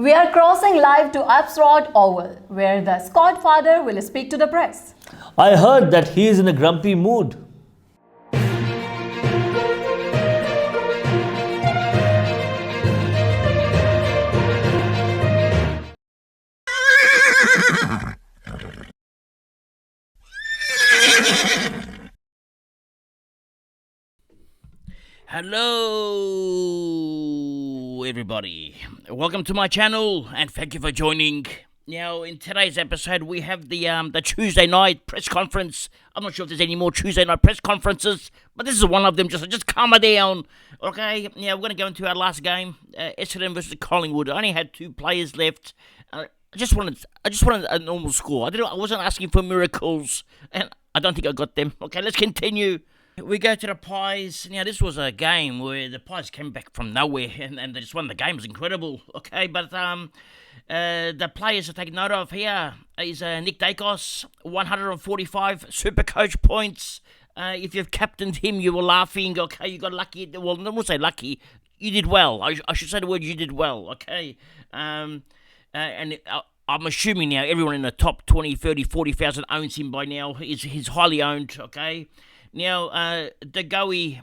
We are crossing live to Absrod Oval, where the Scodfather will speak to the press. I heard that he is in a grumpy mood. Hello everybody, welcome to my channel and thank you for joining. Now in today's episode we have the Tuesday night press conference. I'm not sure if there's any more Tuesday night press conferences, but this is one of them. Just calm it down, okay? Now we're going to go into our last game, Essendon versus Collingwood. I only had 2 players left. I just wanted a normal score. I wasn't asking for miracles, and I don't think I got them. Okay, let's continue. We go to the Pies. Now, this was a game where the Pies came back from nowhere and they just won the game. It was incredible, okay? But the players to take note of here is Nick Dacos, 145 Supercoach points. If you've captained him, you were laughing, okay? You got lucky. Well, I won't say lucky. You did well. I should say the word you did well, okay? I'm assuming now everyone in the top 20, 30, 40,000 owns him by now. He's highly owned, okay? Now, DeGoey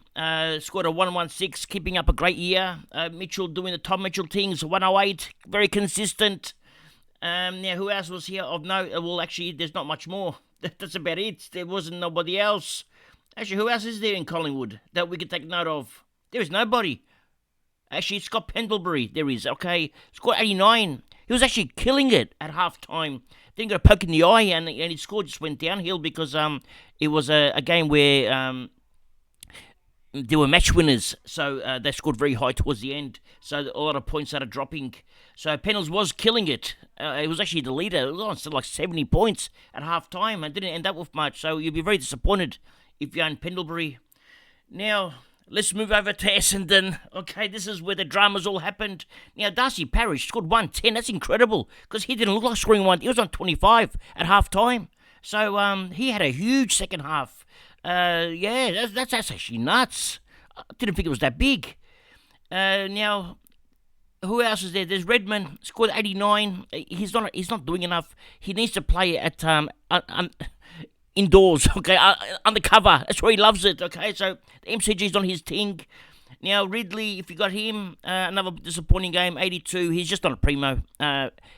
scored a 116, keeping up a great year. Mitchell doing the Tom Mitchell things, 108, very consistent. Now, who else was here of note? Well, actually, there's not much more. That's about it. There wasn't nobody else. Actually, who else is there in Collingwood that we could take note of? There is nobody. Actually, Scott Pendlebury, there is, okay. Scored 89. He was actually killing it at half-time. Then got a poke in the eye, and his score just went downhill because it was a game where there were match winners, so they scored very high towards the end. So a lot of points started dropping. So Pennells was killing it. It was actually the leader. It was on still like 70 points at half-time and didn't end up with much. So you'll be very disappointed if you own Pendlebury. Now, let's move over to Essendon. Okay, this is where the dramas all happened. Now, Darcy Parish scored 110. That's incredible because he didn't look like scoring one. He was on 25 at half-time. So he had a huge second half. Yeah, that's actually nuts. I didn't think it was that big. Now, who else is there? There's Redmond, scored 89. He's not doing enough. He needs to play at indoors, okay, undercover. That's where he loves it, okay? So the MCG's on his thing. Now, Ridley, if you got him, another disappointing game, 82. He's just not a primo.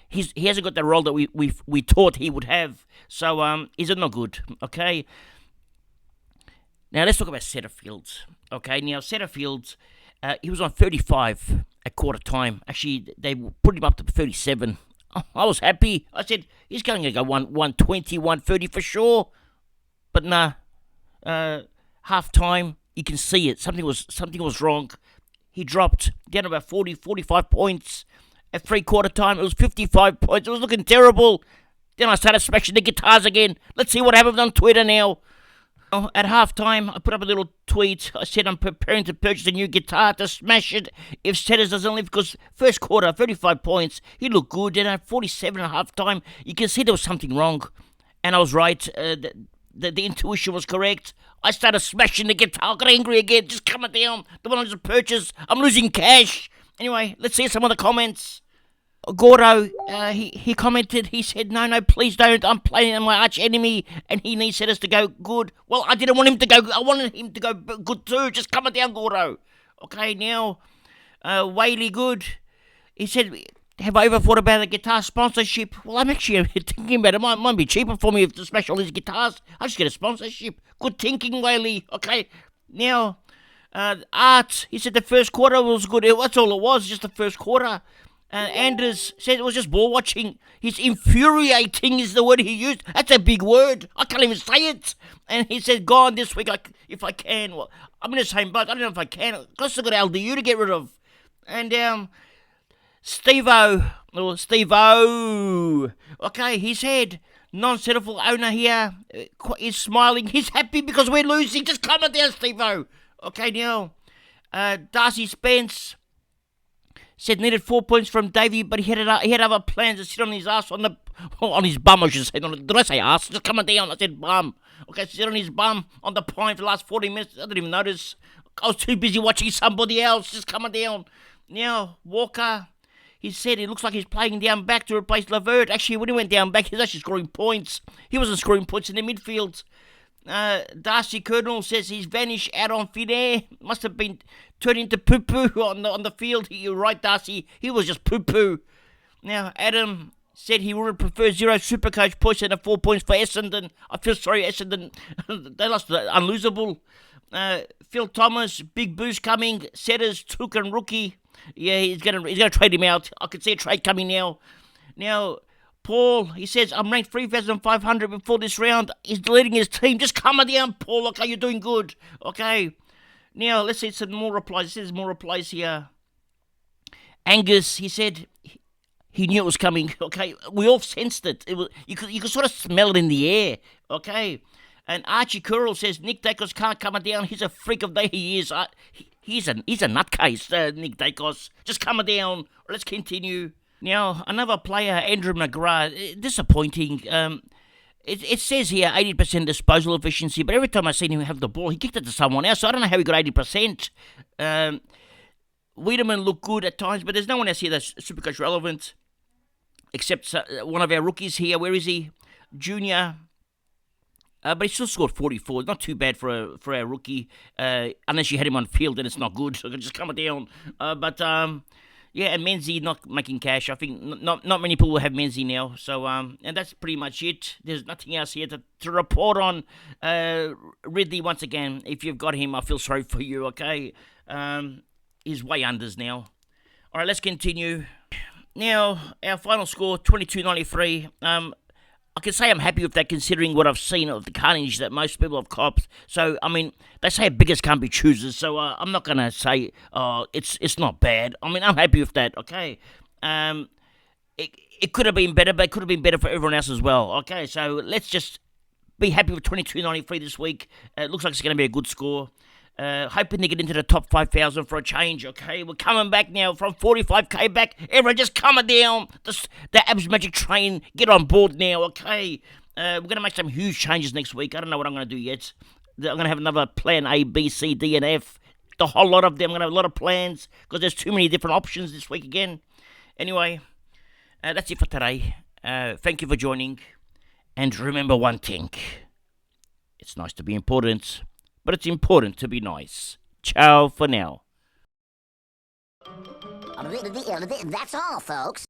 He hasn't got the role that we thought he would have. So he's not good, okay? Now, let's talk about Setterfield. Okay, now, Setterfield, he was on 35 at quarter time. Actually, they put him up to 37. I was happy. I said, he's going to go 120, 130 for sure. But nah, half time, you can see it. Something was wrong. He dropped down about 40, 45 points. At 3/4 time, it was 55 points. It was looking terrible. Then I started smashing the guitars again. Let's see what happens on Twitter now. At half time, I put up a little tweet. I said I'm preparing to purchase a new guitar to smash it if Setters doesn't leave, because first quarter, 35 points. He looked good. Then at 47 at half time, you can see there was something wrong. And I was right. The intuition was correct. I started smashing the guitar. I got angry again. Just coming down. The one I just purchased. I'm losing cash. Anyway, let's see some of the comments. Gordo, he commented, he said, no, please don't, I'm playing my arch enemy, and he needs Setters to go good. Well, I didn't want him to go, I wanted him to go good too, just coming down, Gordo. Okay, now, Whaley Good, he said, have I ever thought about a guitar sponsorship? Well, I'm actually thinking about it. It might be cheaper for me to smash all these guitars. I'll just get a sponsorship. Good thinking, Whaley. Okay, now, Art, he said the first quarter was good. That's all it was, just the first quarter. Anders said it was just ball watching. He's infuriating is the word he used. That's a big word. I can't even say it. And he said, go on this week if I can. Well, I'm in the same boat. I don't know if I can. I've still got LDU to get rid of. And Steve-O. Okay, he said, non-settleful owner here is smiling. He's happy because we're losing. Just comment down, Steve-O. Okay, now, Darcy Spence said needed 4 points from Davey, but he had other plans to sit on his ass on his bum, I should say. Did I say ass? Just coming down. I said bum. Okay, sit on his bum on the pine for the last 40 minutes. I didn't even notice. I was too busy watching somebody else just coming down. Now, Walker, he said it looks like he's playing down back to replace Levert. Actually, when he went down back, he was actually scoring points. He wasn't scoring points in the midfield. Darcy Colonel says he's vanished out on thin air. Must have been turned into poo-poo on the field. You're right, Darcy. He was just poo-poo. Now, Adam said he would prefer 0 Supercoach points and 4 points for Essendon. I feel sorry, Essendon. They lost unlosable. Phil Thomas, big boost coming. Setters, Took and Rookie. Yeah, he's gonna trade him out. I can see a trade coming now. Now, Paul, he says, I'm ranked 3,500 before this round. He's leading his team. Just calm it down, Paul. Okay, you're doing good. Okay. Now, let's see some more replies. There's more replies here. Angus, he said he knew it was coming. Okay, we all sensed it. You could sort of smell it in the air. Okay. And Archie Curl says Nick Dacos can't come down. He's a freak of day. He is. He's a nutcase, Nick Dacos. Just come down. Let's continue. Now, another player, Andrew McGrath, disappointing. It says here 80% disposal efficiency, but every time I've seen him have the ball, he kicked it to someone else, so I don't know how he got 80%. Wiedemann looked good at times, but there's no one else here that's Supercoach relevant, except one of our rookies here. Where is he? Junior. But he still scored 44. Not too bad for our rookie, unless you had him on field, then it's not good, so I can just come down. Yeah, and Menzies not making cash. I think not many people will have Menzies now. So, and that's pretty much it. There's nothing else here to report on. Ridley, once again, if you've got him, I feel sorry for you, okay? He's way unders now. All right, let's continue. Now, our final score, 22.93. I can say I'm happy with that considering what I've seen of the carnage that most people have copped. So, I mean, they say beggars can't be choosers, so I'm not going to say it's not bad. I mean, I'm happy with that, okay? It could have been better, but it could have been better for everyone else as well, okay? So, let's just be happy with 22.93 this week. It looks like it's going to be a good score. Hoping to get into the top 5,000 for a change, okay? We're coming back now from 45k back. Everyone just coming down. The Abs Magic train, get on board now, okay? We're going to make some huge changes next week. I don't know what I'm going to do yet. I'm going to have another plan A, B, C, D, and F. The whole lot of them. I'm going to have a lot of plans because there's too many different options this week again. Anyway, that's it for today. Thank you for joining. And remember one thing. It's nice to be important, but it's important to be nice. Ciao for now. That's all, folks.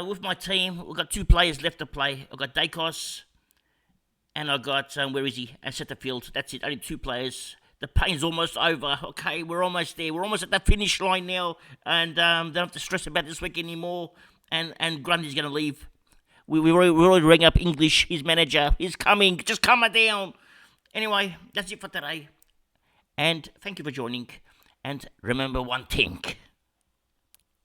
With my team, we've got 2 players left to play. I've got Dacos, and I've got, where is he? At centre field. That's it, only 2 players. The pain's almost over. Okay, we're almost there. We're almost at the finish line now, and don't have to stress about this week anymore. And Grundy's going to leave. We already rang up English, his manager. He's coming. Just calm it down. Anyway, that's it for today. And thank you for joining. And remember one thing.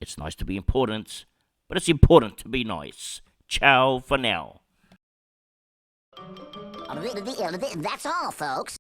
It's nice to be important, but it's important to be nice. Ciao for now. That's all, folks.